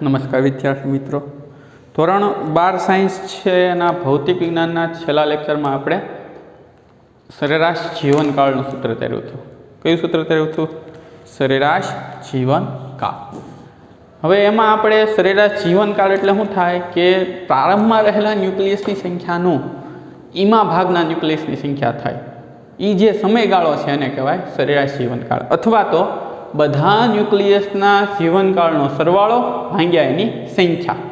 નમસ્કાર વિદ્યાર્થી મિત્રો, ધોરણ 12 સાયન્સ છે એના ભૌતિક વિજ્ઞાનના છેલ્લા લેક્ચરમાં આપણે સરેરાશ જીવનકાળનું સૂત્ર તર્યું હતું. કયું સૂત્ર તર્યું હતું? સરેરાશ જીવનકાળ. હવે એમાં આપણે સરેરાશ જીવનકાળ એટલે શું થાય કે પ્રારંભમાં રહેલા ન્યુક્લિયસની સંખ્યાનું ઈમા ભાગના ન્યુક્લિયસની સંખ્યા થાય. એ જે સમયગાળો છે એને કહેવાય સરેરાશ જીવનકાળ, અથવા તો બધા ન્યુક્લિયસના જીવનકાળનો સરવાળો ભાગ્યા એની સંખ્યા,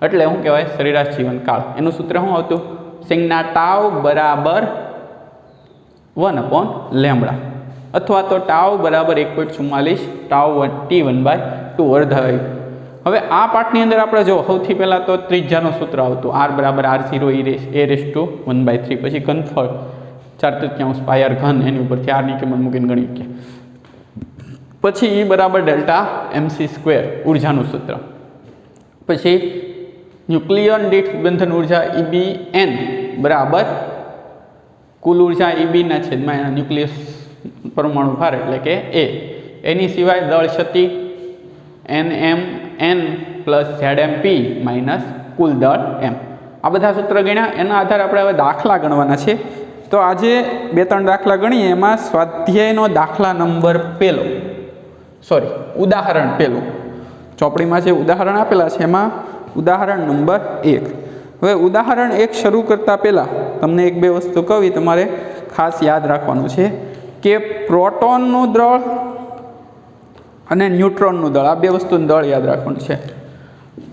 એટલે શું કહેવાય સરેરાશ જીવનકાળ. એનું સૂત્ર શું હતું? સંજ્ઞા ટાવ બરાબર 1/λ, અથવા તો ટાવ બરાબર 1.44 ટાવ T1/2 અર્ધાયુ. હવે આ પાઠની અંદર આપણે જો સૌથી પહેલાં તો ત્રિજ્યાનું સૂત્ર આવતું, r બરાબર r0 a⁻⁴ પછી ઘનફળ 4/3 પાયર ઘન, એની ઉપરથી r ની કિંમત મૂકીને ગણી કે પછી E બરાબર ડેલ્ટા mc², ઉર્જાનું સૂત્ર. પછી ન્યુક્લિયન દીઠ બંધન ઉર્જા EBn બરાબર કુલ ઉર્જા EBના છેદમાં એના ન્યુક્લિયસ પરમાણુ ભાર એટલે કે A. એની સિવાય દળ ક્ષતિ NMN + ZMP - કુલ દળ M. આ બધા સૂત્ર ગણ્યા. એના આધારે આપણે હવે દાખલા ગણવાના છે. તો આજે 2-3 દાખલા ગણીએ. એમાં સ્વાધ્યાયનો દાખલા નંબર પહેલો, ઉદાહરણ પહેલું, ચોપડીમાં જે ઉદાહરણ આપેલા છે એમાં ઉદાહરણ નંબર 1. હવે ઉદાહરણ 1 શરૂ કરતાં પહેલાં તમને 1-2 વસ્તુ કહી તમારે ખાસ યાદ રાખવાનું છે કે પ્રોટોનનું દળ અને ન્યુટ્રોનનું દળ, આ બે વસ્તુનું દળ યાદ રાખવાનું છે.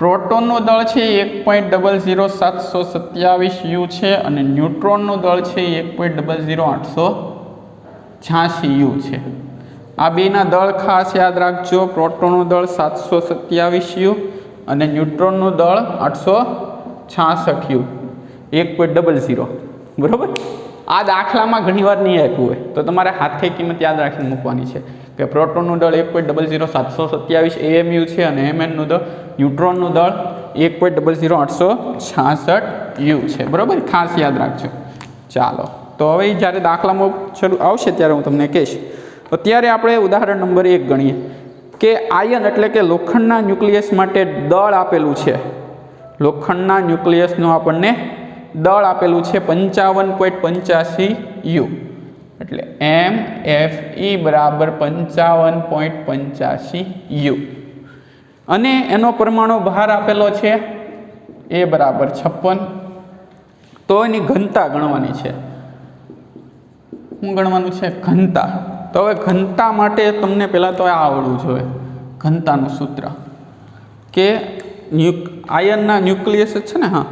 પ્રોટોનનું દળ છે 1.00727 U છે અને ન્યુટ્રોનનું દળ છે 1.00886 U છે. આ બેના દળ ખાસ યાદ રાખજો. પ્રોટોનનું દળ 727 U અને ન્યુટ્રોનનું દળ 866 U, 1.00. બરાબર? આ દાખલામાં ઘણીવાર નહીં આપ્યું હોય તો તમારે હાથે કિંમત યાદ રાખીને મૂકવાની છે કે પ્રોટોનનું દળ 1.00727 AMU છે અને MNનું દળ, ન્યુટ્રોનનું દળ 1.00866 U છે. બરાબર? ખાસ યાદ રાખજો. ચાલો, તો હવે જ્યારે દાખલામાં શરૂ આવશે ત્યારે હું તમને કહીશ. અત્યારે આપણે ઉદાહરણ નંબર 1 ગણીએ કે આયન એટલે કે લોખંડના ન્યુક્લિયસ માટે દળ આપેલું છે. લોખંડના ન્યુક્લિયસનું આપણને દળ આપેલું છે 55.85 U, એટલે MFE બરાબર 55.85 U. અને એનો પરમાણુ ભાર આપેલો છે એ બરાબર 56. તો એની ઘનતા ગણવાની છે. શું ગણવાનું છે? ઘનતા. તો હવે ઘનતા માટે તમને પહેલાં તો આ આવડવું જોઈએ, ઘનતાનું સૂત્ર કે આયનના ન્યુક્લિયસ છે ને, હા,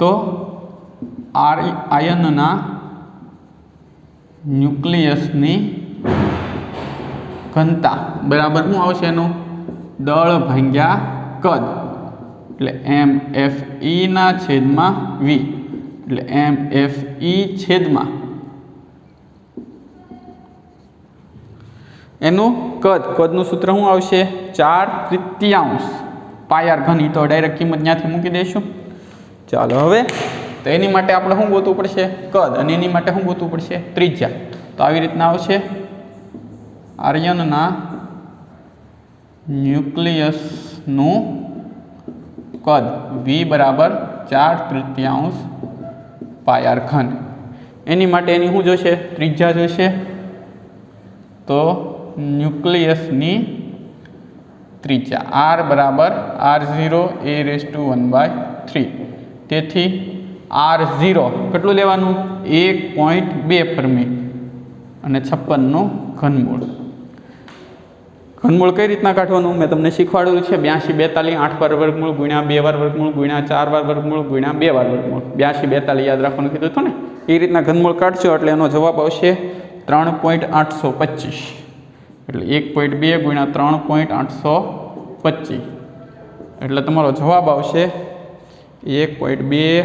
તો આયનના ન્યુક્લિયસની ઘનતા બરાબર શું આવશે? એનું દળ ભાગ્યા કદ, એટલે MFE ના છેદમાં V, એટલે MFE છેદમાં એનું કદનું સૂત્ર શું આવશે? 4/3 પાયર ઘન. તો ડાયરેક્ટ કિંમત ત્યાંથી મૂકી દઈશું. ચાલો, હવે તો એની માટે આપણે શું ગોતવું પડશે? કદ. અને એની માટે શું ગોતવું પડશે? ત્રિજ્યા. તો આવી રીતના આવશે. આયનના ન્યુક્લિયસનું કદ V બરાબર 4/3 પાયર ઘન. એની માટે એની શું જોશે? ત્રિજ્યા જોશે. તો ન્યુક્લિયસની ત્રિજ્યા R બરાબર r0 a⁻⁴. તેથી r0 કેટલું લેવાનું? 1.2 ફર્મી અને 56નું ઘનમૂળ. ઘનમૂળ કઈ રીતના કાઢવાનું મેં તમને શીખવાડેલું છે. 82 42 8 વાર વર્ગમૂળ ગુણ્યા 2 વાર વર્ગમૂળ ગુણ્યા 4 વાર વર્ગમૂળ ગુણ્યા 2 વાર વર્ગમૂળ. 82 42 યાદ રાખવાનું કીધું હતું ને. એ રીતના ઘનમૂળ કાઢશો એટલે એનો જવાબ આવશે 3.825. એટલે 1.2 ગુણ્યા 3.825, એટલે તમારો જવાબ આવશે 1.2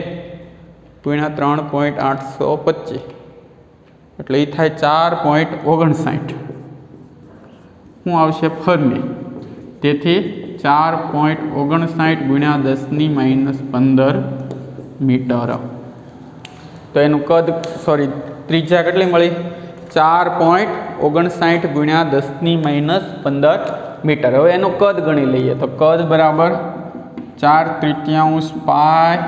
ગુણ્યા 3.825, એટલે એ થાય 4.59. શું આવશે? ફર્મી. તેથી 4.59 ગુણ્યા 10⁻15 મીટર. તો એનું કદ ત્રિજ્યા કેટલી મળી? 4.59 ગુણ્યા 10⁻15 મીટર। હવે એનું કદ ગણી લઈએ તો કદ બરાબર 4/3 પાય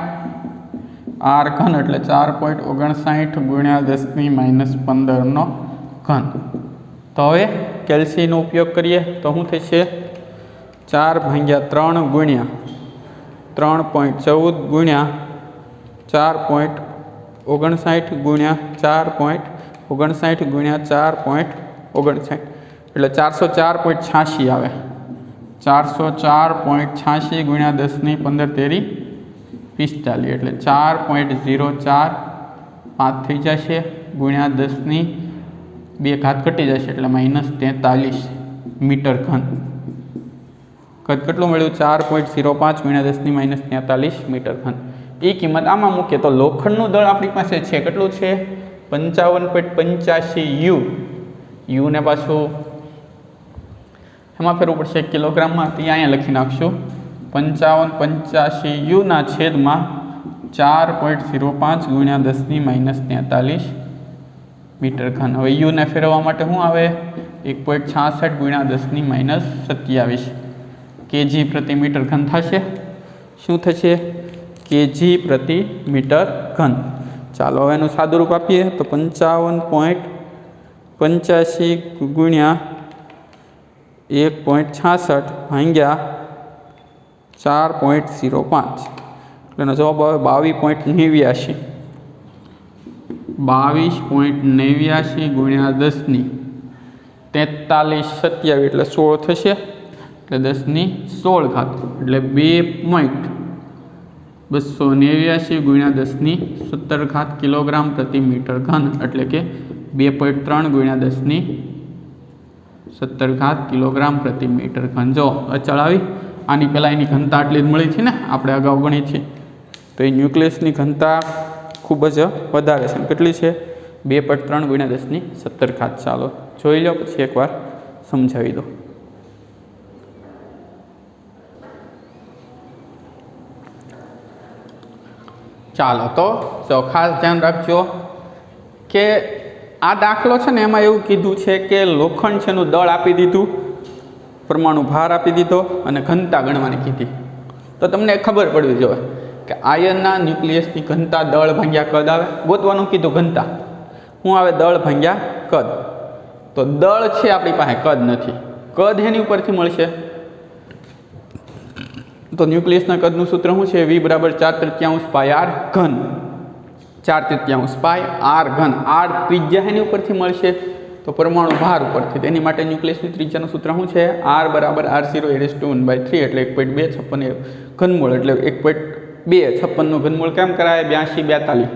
આર ઘન એટલે 4.59 ગુણ્યા 10⁻15 ઘન। તો હવે કેલ્સીનો ઉપયોગ કરીએ તો શું થશે 4/3 ગુણ્યા 3.14 ગુણ્યા 4.59 ગુણ્યા 4.59 ગુણ્યા 4.59 એટલે 404.86 આવે। 404.86 ગુણ્યા 10⁻15 તેરી 45 એટલે 4.045 થઈ જશે ગુણ્યા 10⁻2 ઘાત ઘટી જશે એટલે -43 મીટર ઘન। કદ કેટલું મળ્યું 4.05 ગુણ્યા 10⁻43 મીટર ઘન। એ કિંમત આમાં મૂકીએ તો લોખંડનું દળ આપણી પાસે છે કેટલું છે 55.85 યુ ને પાછું એમાં ફેરવું પડશે કિલોગ્રામમાં તો અહીંયા લખી નાખશું 55.85 યુના છેદમાં 4.05 ગુણ્યા 10⁻43 મીટર ઘન। હવે યુને ફેરવવા માટે શું આવે 1.66 ગુણ્યા 10⁻27 કેજી પ્રતિ મીટર ઘન થશે। શું થશે કેજી પ્રતિ મીટર ઘન। ચાલો હવે એનું સાદુરૂપ આપીએ તો 55.85 ગુણ્યા 1.66 ભાગ્યા 4.05 એનો જવાબ આવે 22.89 22.89 ગુણ્યા 10⁻43 એટલે 16 થશે એટલે 10⁻16 ઘાત એટલે 2.289 ગુણ્યા 10⁻17 ઘાત કિલોગ્રામ પ્રતિ મીટર ઘન એટલે કે 2.3 ગુણ્યા 10⁻17 ઘાત કિલોગ્રામ પ્રતિ મીટર ઘન। જો અચળ આવી આની પહેલાં એની ઘનતા આટલી જ મળી હતી ને આપણે અગાઉ ગણી છે તો એ ન્યુક્લિયસની ઘનતા ખૂબ જ વધારે છે કેટલી છે 2.3 ગુણ્યા 10⁻17 ઘાત। ચાલો જોઈ લો પછી એકવાર સમજાવી દો। ચાલો તો ખાસ ધ્યાન રાખજો કે આ દાખલો છે ને એમાં એવું કીધું છે કે લોખંડ છે એનું દળ આપી દીધું પરમાણુ ભાર આપી દીધો અને ઘનતા ગણવાની કીધી તો તમને ખબર પડવી જોઈએ કે આયનના ન્યુક્લિયસની ઘનતા દળ ભાગ્યા કદ આવે ગોતવાનું કીધું ઘનતા શું આવે દળ ભાગ્યા કદ તો દળ છે આપણી પાસે કદ નથી કદ એની ઉપરથી મળશે તો ન્યુક્લિયસના કદનું સૂત્ર શું છે V બરાબર 4/3 પાય આર ઘન 4/3 પાય આર ઘન આર ત્રિજ્યા એની ઉપરથી મળશે તો પરમાણુ ભાર ઉપરથી તેની માટે ન્યુક્લિયસની ત્રિજ્યાનું સૂત્ર શું છે R બરાબર R0 એટલે 1.256 ઘનમૂળ એટલે 1.256 ઘનમૂળ કેમ કરાય 82 42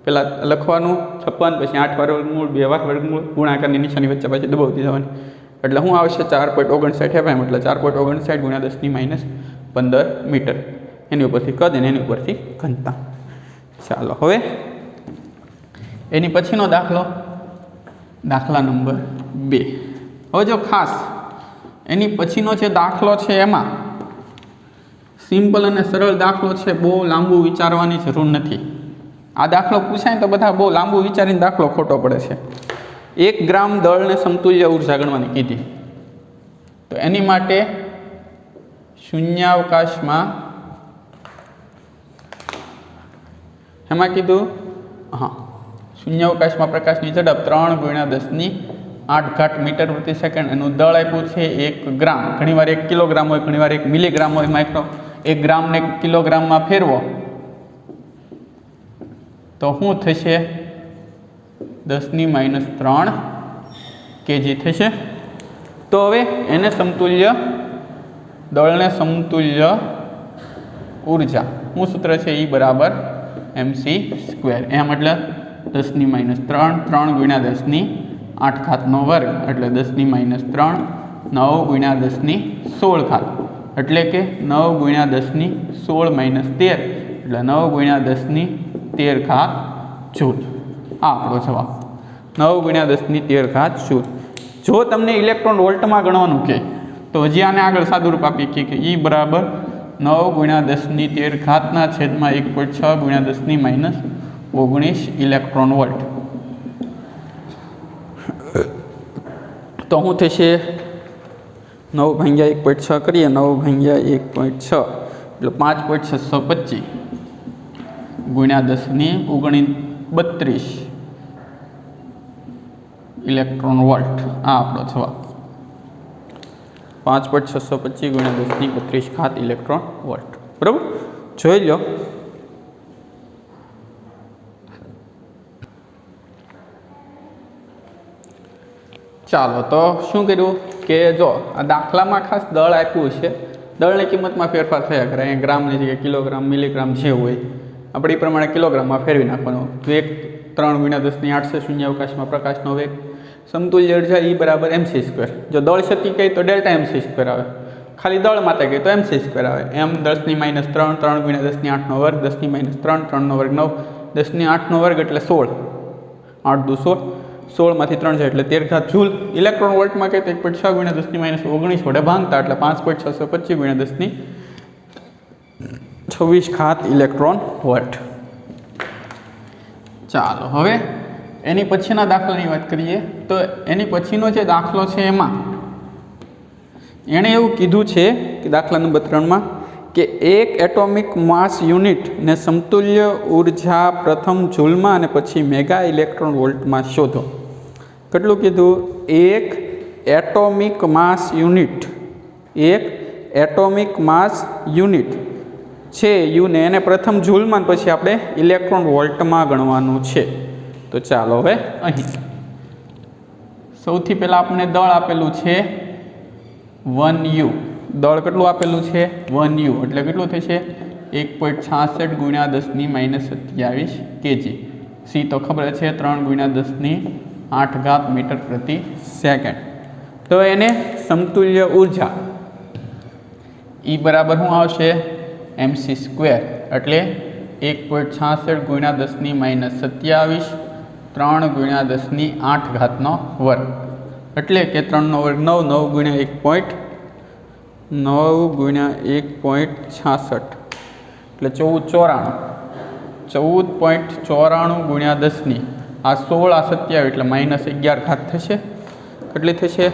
પહેલાં લખવાનું 56 પછી 8 વાર વર્ગમૂળ 2 વાર વર્ગમૂળ ગુણાકારની નિશાની વચ્ચે પાછી દબાવતી જવાની એટલે શું આવશે 4.59 એમ એટલે 4.59 ગુણ્યા 10⁻15 મીટર એની ઉપરથી કદ અને એની ઉપરથી ઘનતા। ચાલો હવે એની પછીનો દાખલો દાખલા નંબર 2। હવે જો ખાસ એની પછીનો જે દાખલો છે એમાં સિમ્પલ અને સરળ દાખલો છે બહુ લાંબુ વિચારવાની જરૂર નથી। આ દાખલો પૂછાય તો બધા બહુ લાંબુ વિચારીને દાખલો ખોટો પડે છે। 1 ગ્રામ દળને સમતુલ્ય ઉર્જા ગણવાની કીધી તો એની માટે શૂન્યાવકાશમાં એમાં કીધું શૂન્યાવકાશમાં પ્રકાશની ઝડપ 3 ગુણ્યા 10⁸ ઘાત મીટર પ્રતિ સેકન્ડ એનું દળ આપ્યું છે 1 ગ્રામ ઘણીવાર 1 કિલોગ્રામ હોય ઘણીવાર 1 મિલીગ્રામ હોય માઇક્રો 1 ગ્રામને કિલોગ્રામમાં ફેરવો તો શું થશે 10⁻³ કેજી થશે। તો હવે એને સમતુલ્ય દળને સમતુલ્ય ઉર્જા શું સૂત્ર છે E બરાબર mc²। એમ એટલે 10⁻³ 3 ગુણ્યા 10⁸ ઘાતનો વર્ગ એટલે 10⁻³ 9 ગુણ્યા 10⁻16 ઘાત એટલે કે 9 ગુણ્યા 10⁻16 - 13 એટલે 9 ગુણ્યા 10⁻13 ઘાત જૂલ। આ આપણો જવાબ 9 ગુણ્યા 10⁻13 ઘાત જૂલ। જો તમને ઇલેક્ટ્રોન વોલ્ટમાં ગણવાનું કહે તો હજી આને આગળ સાદુરૂપ આપીએ કે E બરાબર 9 ગુણ્યા 10⁻13 ઘાતના છેદમાં 1.6 ગુણ્યા 10⁻19 ઇલેક્ટ્રોન વોલ્ટ તો શું થશે 9 ભાગ્યા 1.6 કરીએ, 9 ભાગ્યા 1.6 એટલે 5.625 ગુણ્યા 10⁻32 ઇલેક્ટ્રોન વોલ્ટ. આ આપણો જવાબ 5.625 ગુણ્યા 10⁻32 ઇલેક્ટ્રોન વોલ્ટ. બરાબર, જોઈ લો. ચાલો તો શું કર્યું કે જો આ દાખલામાં ખાસ દળ આપ્યું છે, દળની કિંમતમાં ફેરફાર થયા કરે. અહીંયા ગ્રામની જગ્યાએ કિલોગ્રામ, મિલીગ્રામ જે હોય આપણે એ પ્રમાણે કિલોગ્રામમાં ફેરવી નાખવાનું. વેગ 3 ગુણ્યા 10⁸ શૂન્ય અવકાશમાં પ્રકાશનો વેગ. સમતુલ્ય ઉર્જા E બરાબર mc². જો દળ શક્તિ કહી તો ડેલ્ટા mc² આવે, ખાલી દળ માટે કહી તો mc² આવે. m 10⁻3 3 ગુણ્યા 10⁸ વર્ગ, 10⁻3 3 નો વર્ગ 9, 10⁸ વર્ગ એટલે 16, 8 દુ 16, 16 માંથી 3 જાય એટલે 13 ઘાત જૂલ. ઇલેક્ટ્રોન વોલ્ટમાં કહે તો 1.6 ગુણ્યા 10⁻19 વડે ભાંગતા એટલે 5.625 ગુણ્યા 10⁻26 ઇલેક્ટ્રોન વોલ્ટ. ચાલો હવે એની પછીના દાખલાની વાત કરીએ તો એની પછીનો જે દાખલો છે એમાં એણે એવું કીધું છે કે દાખલા નંબર 3માં કે એક એટોમિક માસ યુનિટ ને સમતુલ્ય ઉર્જા પ્રથમ જૂલમાં અને પછી મેગા ઇલેક્ટ્રોન વોલ્ટમાં શોધો. કેટલું કીધું? એક એટોમિક માસ યુનિટ, એક એટોમિક માસ યુનિટ છે યુને, એને પ્રથમ જૂલમાં પછી આપણે ઇલેક્ટ્રોન વોલ્ટમાં ગણવાનું છે. તો ચાલો હવે અહીં સૌથી પહેલાં આપણને દળ આપેલું છે 1U. દળ કેટલું આપેલું છે? 1U એટલે કેટલું થશે? 1.66 ગુણ્યા 10⁻27 kg. સી તો ખબર છે 3 ગુણ્યા 10⁸ મીટર પ્રતિ સેકન્ડ. તો એને સમતુલ્ય ઉર્જા E બરાબર શું આવશે? mc² એટલે 1.66 ગુણ્યા 10⁻27 3 ગુણ્યા 10⁸ વર્ગ એટલે કે 3 નો વર્ગ 9, 9 ગુણ્યા 1.66 એટલે 1494 ગુણ્યા 10 આ 16 આ 27 એટલે -11 થશે. કેટલી થશે?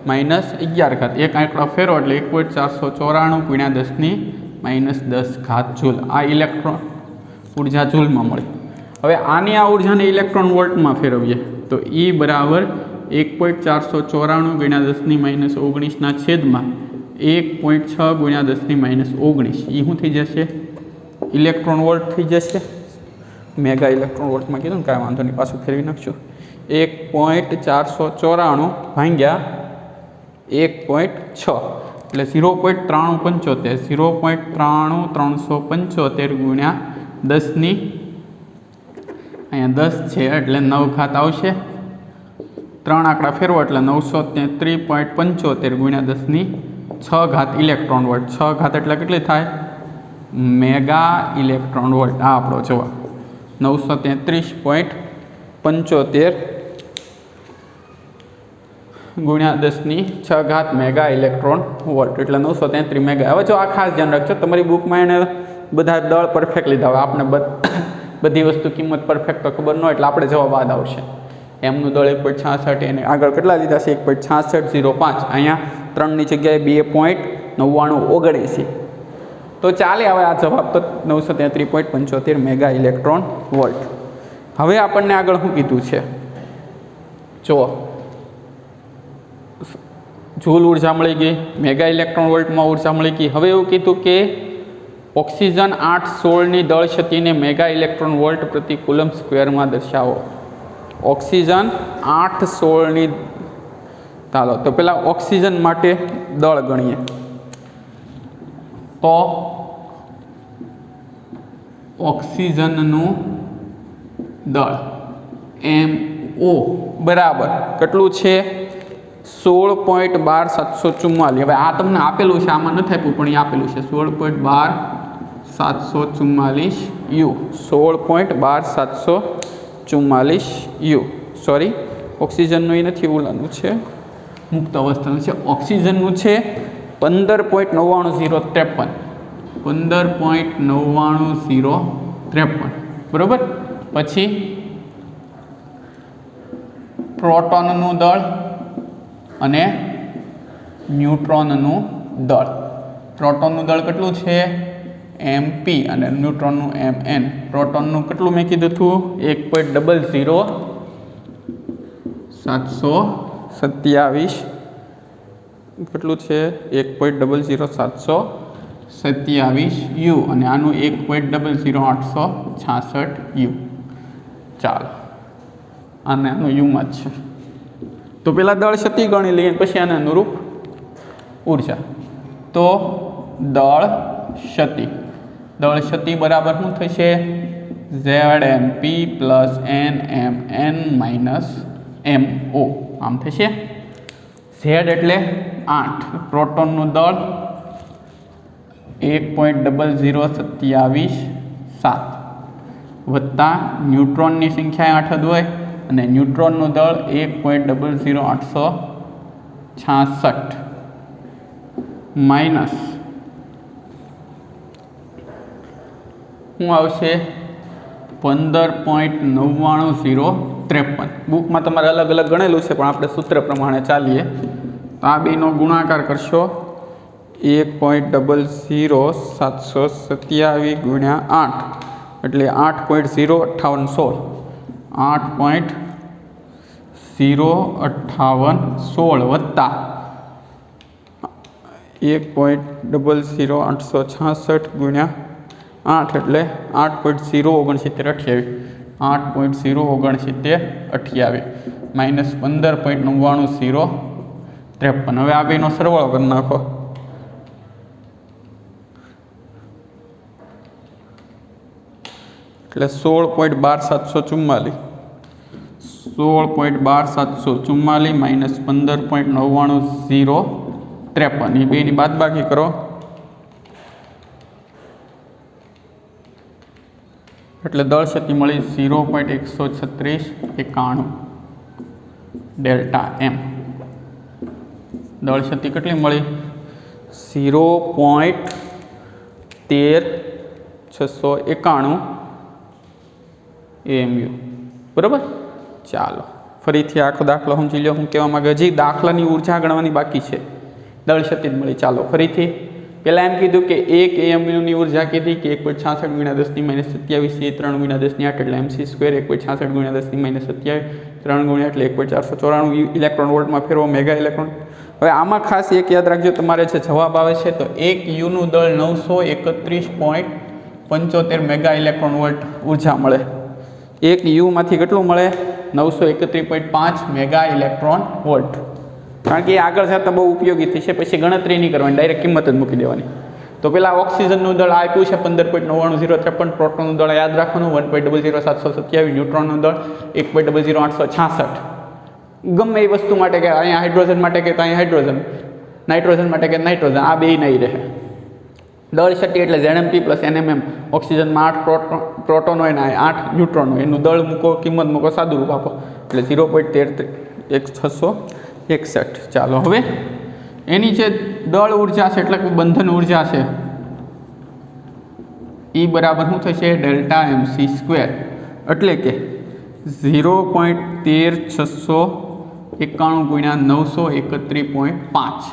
-11. એક આંકડો ફેરો એટલે 1.494 ગુણ્યા 10⁻10 જૂલ. આ ઇલેક્ટ્રોન ઉર્જા જૂલમાં મળે. હવે આની આ ઉર્જાને ઇલેક્ટ્રોન વોલ્ટમાં ફેરવીએ તો E બરાબર 1.494 ગુણ્યા 10⁻19 ના છેદમાં 1.6 ગુણ્યા 10⁻19. એ શું થઈ જશે? ઇલેક્ટ્રોન વોલ્ટ થઈ જશે. મેગા ઇલેક્ટ્રોન વોલ્ટમાં કીધું ને, કાંઈ વાંધો નહીં, પાછું ફેરવી નાખશું. 1.494 ભાગ્યા 1.6 એટલે 0.9375, 0.33375 ગુણ્યા 10 અહીંયા 10 છે એટલે 9 ઘાત આવશે. 3 આંકડા ફેરવો એટલે 933.75 ગુણ્યા 10⁶ ઇલેક્ટ્રોન વોલ્ટ. 6 ઘાત એટલે કેટલી થાય? Mega electron volt. આ આપણો જવાબ 933.75 ગુણ્યા 10⁶ મેગા ઇલેક્ટ્રોન વોલ્ટ એટલે 933 મેગા. હવે જો આ ખાસ ધ્યાન રાખજો, તમારી બુકમાં એને બધા દળ પરફેક્ટ લીધા હોય, આપણે બધી વસ્તુ કિંમત પરફેક્ટ તો ખબર ન હોય એટલે આપણે જવાબ બાદ આવશે. એમનું દળ 1.66, એને આગળ કેટલા લીધા છે? 1.6605. અહીંયા 3ની જગ્યાએ 2.9979. તો ચાલે, હવે આ જવાબ તો 933.75 મેગા ઇલેક્ટ્રોન વોલ્ટ. હવે આપણને આગળ શું કીધું છે? જુઓ, જૂલ ઉર્જા મળી ગઈ, મેગા ઇલેક્ટ્રોન વોલ્ટમાં ઉર્જા મળી ગઈ. હવે એવું કીધું કે ઓક્સિજન 816ની દળ શક્તિને મેગા ઇલેક્ટ્રોન વોલ્ટ પ્રતિ કુલમ સ્ક્વેરમાં દર્શાવો. ઓક્સિજન 816ની, ચાલો તો પેલા ઓક્સિજન માટે દળ ગણીએ. તો ઓક્સિજનનું દળ MO બરાબર કેટલું છે? 16.12744. હવે આ તમને આપેલું છે, આમાં નથી આપ્યું પણ એ આપેલું છે 16.12744 U. 16.12744 U. સોરી, ઓક્સિજનનું એ નથી, ઓલાનું છે, મુક્ત અવસ્થાનું છે. ઓક્સિજનનું છે 15.99053. 15.99053. બરાબર. પછી પ્રોટોનનું દળ અને ન્યુટ્રોનનું દળ. પ્રોટોનનું દળ કેટલું છે mp અને ન્યુટ્રોનનું mn. પ્રોટોનનું કેટલું મેં કીધું હતું 1.00727 કેટલું છે 1.00727 યુ અને આનું 1.00866 યુ. ચાલો આને આનું યુમાં જ છે તો પેલા દળ ક્ષતિ ગણી લઈએ પછી આને અનુરૂપ ઉર્જા. તો દળ ક્ષતિ બરાબર શું થશે ZMP plus NMN minus MO આમ થશે. Z એટલે 8 પ્રોટોનનું દળ 1.007 વત્તા ન્યુટ્રોનની સંખ્યા 8 જ હોય અને ન્યુટ્રોનનું દળ 1.00866 માઇનસ શું આવશે 15.99053. બુકમાં તમારે અલગ અલગ ગણેલું છે પણ આપણે સૂત્ર પ્રમાણે ચાલીએ. તો આ બેનો ગુણાકાર કરશો 1.00727 ગુણ્યા 8 એટલે 8.05816 8.05816 વત્તા 1.00866 ગુણ્યા 8 એટલે 8.06928 8.06928 માઇનસ 15.99053. હવે આ બેનો સરવાળો કરી નાખો એટલે 16.12744 16.12744 માઇનસ 15.99053 એ બેની બાદબાકી કરો એટલે દળ ક્ષતિ મળી 0.13691 ડેલ્ટા એમ. દળ ક્ષતિ કેટલી મળી 0.13691 AMU. બરાબર. ચાલો ફરીથી આખો દાખલો સમજી લો. હું કહેવા માંગે હજી દાખલાની ઉર્જા ગણવાની બાકી છે. દળ ક્ષતિ મળી. ચાલો ફરીથી પહેલાં એમ કીધું કે 1 AMUની ઉર્જા કીધી કે 1.66 ગુણ્યા 10 ની માઇનસ 27 એ 3 ગુણ્યા 10 ની 8 એટલે MC સ્ક્વેર 1.66 ગુણ્યા 10 ની માઇનસ 27 3 ગુણ્યા એટલે 1.494 ઇલેક્ટ્રોન વોલ્ટમાં ફેરવો મેગા ઇલેક્ટ્રોન. હવે આમાં ખાસ એક યાદ રાખજો તમારે જે જવાબ આવે છે તો 1 યુનું દળ 931.75 મેગા ઇલેક્ટ્રોન વોલ્ટ ઉર્જા મળે. 1 યુમાંથી કેટલું મળે 931.5 મેગા ઇલેક્ટ્રોન વોલ્ટ. કારણ કે એ આગળ જતાં બહુ ઉપયોગી થશે. પછી ગણતરી નહીં કરવાની ડાયરેક્ટ કિંમત જ મૂકી દેવાની. તો પેલા ઓક્સિજનનું દળ આપ્યું છે 15.99053. પ્રોટોનનું દળ યાદ રાખવાનું 1.00727 ન્યુટ્રોનનું દળ 1.00866. ગમે એ વસ્તુ માટે કે અહીંયા હાઇડ્રોજન માટે કે અહીંયા હાઇડ્રોજન નાઇટ્રોજન માટે કે નાઇટ્રોજન આ બે નહીં રહે. દળ ક્ષતિ એટલે ZMP પ્લસ NMM. ઓક્સિજનમાં 8 પ્રોટોન હોય ને 8 ન્યુટ્રોન હોય એનું દળ મૂકો કિંમત મૂકો સાદું રૂપ આપો એટલે 0.13661. ચાલો હવે એની જે દળ ઉર્જા છે એટલે કે બંધન ઉર્જા છે એ બરાબર શું થશે ડેલ્ટા MC સ્ક્વેર એટલે કે 0.13691 ગુણ્યા 931.5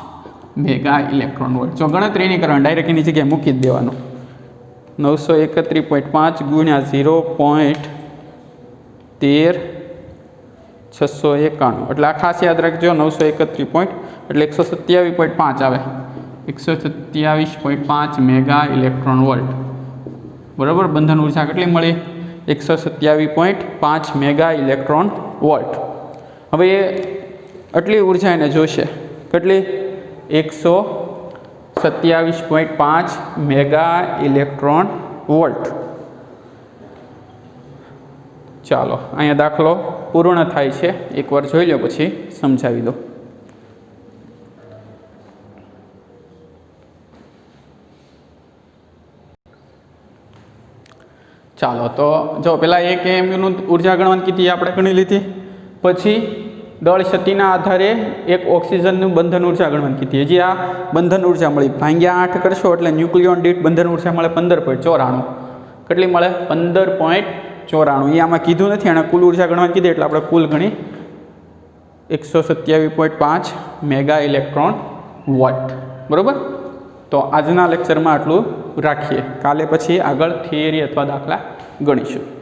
મેગા ઇલેક્ટ્રોન વોલ્ટ. જો ગણતરી નહીં કરવાની ડાયરેક્ટ એની જગ્યાએ મૂકી જ દેવાનું 931.5 ગુણ્યા 0.13691 એટલે આ ખાસ યાદ રાખજો 931 એટલે 127.5 આવે 127.5 મેગા ઇલેક્ટ્રોન વોલ્ટ. બરાબર. બંધન ઉર્જા કેટલી મળી 127.5 મેગા ઇલેક્ટ્રોન વોલ્ટ. હવે આટલી ઉર્જા એને જોશે કેટલી 127.5 મેગા ઇલેક્ટ્રોન વોલ્ટ. ચાલો અહીંયા દાખલો પૂર્ણ થાય છે. એકવાર જોઈ લો પછી સમજાવી દો. ચાલો તો જો પેલા 1 AMUનું ઉર્જા ગણવાની કીધી આપણે ગણી લીધી. પછી દળ ક્ષતિના આધારે એક ઓક્સિજનનું બંધન ઉર્જા ગણવાની કીધી. હજી આ બંધન ઉર્જા મળી ભાગ્યા 8 કરશો એટલે ન્યુક્લિયોન દીઠ બંધન ઉર્જા મળે 15.94. કેટલી મળે 15.94. એ આમાં કીધું નથી અને કુલ ઉર્જા ગણવાની કીધી એટલે આપણે કુલ ગણી 127.5 મેગા ઇલેક્ટ્રોન વોટ. બરાબર. તો આજના લેક્ચરમાં આટલું રાખીએ. કાલે પછી આગળ થિયરી અથવા દાખલા ગણીશું.